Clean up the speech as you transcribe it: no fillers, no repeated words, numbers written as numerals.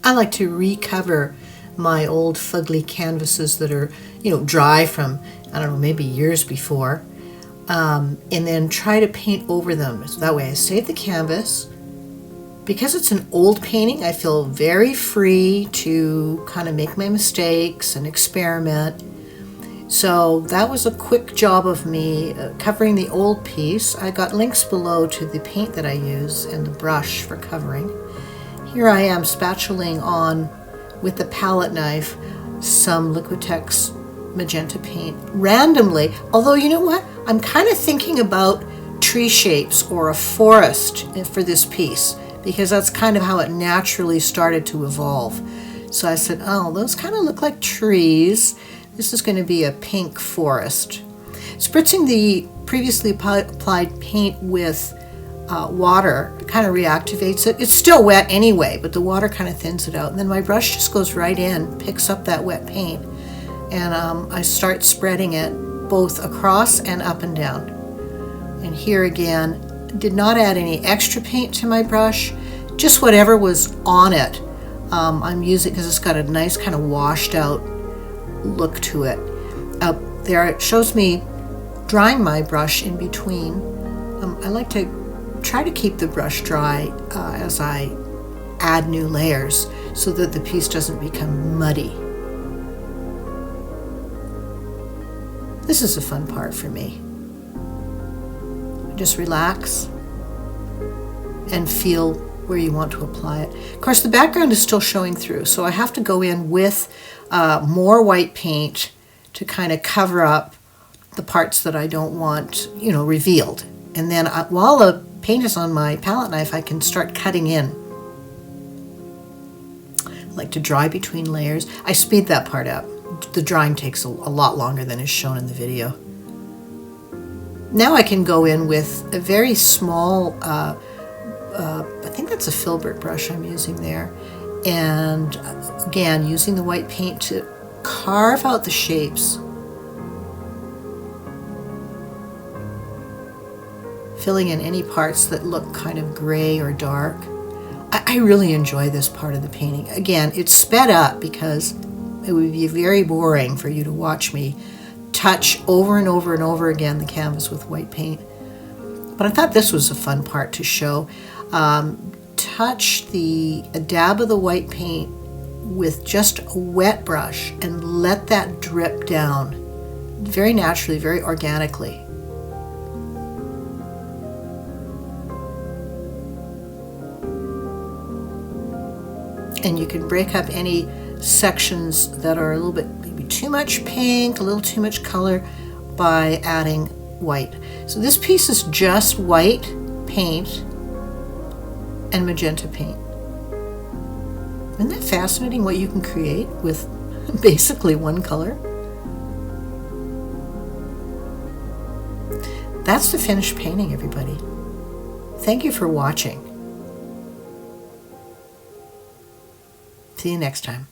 I like to recover my old fugly canvases that are, dry from, I don't know, maybe years before, and then try to paint over them. So that way I save the canvas. Because it's an old painting, I feel very free to kind of make my mistakes and experiment. So that was a quick job of me covering the old piece. I got links below to the paint that I use and the brush for covering. Here I am spatulaing on with the palette knife some Liquitex magenta paint randomly. Although, you know what? I'm kind of thinking about tree shapes or a forest for this piece, because that's kind of how it naturally started to evolve. So I said, oh, those kind of look like trees. This is going to be a pink forest. Spritzing the previously applied paint with water kind of reactivates it. It's still wet anyway, but the water kind of thins it out. And then my brush just goes right in, picks up that wet paint, and I start spreading it both across and up and down. And here again, did not add any extra paint to my brush, just whatever was on it. I'm using because it's got a nice kind of washed out look to it. There it shows me drying my brush in between. I like to try to keep the brush dry as I add new layers so that the piece doesn't become muddy. This is a fun part for me. Just relax and feel where you want to apply it. Of course, the background is still showing through, so I have to go in with more white paint to kind of cover up the parts that I don't want, revealed. And then while the paint is on my palette knife, I can start cutting in. I like to dry between layers. I speed that part up. The drying takes a lot longer than is shown in the video. Now I can go in with a very small, I think that's a filbert brush I'm using there. And again, using the white paint to carve out the shapes. Filling in any parts that look kind of gray or dark. I really enjoy this part of the painting. Again, it's sped up because it would be very boring for you to watch me touch over and over and over again the canvas with white paint. But I thought this was a fun part to show. Touch a dab of the white paint with just a wet brush and let that drip down very naturally, very organically. And you can break up any sections that are a little bit maybe too much pink, a little too much color by adding white. So this piece is just white paint and magenta paint. Isn't that fascinating what you can create with basically one color? That's the finished painting, everybody. Thank you for watching. See you next time.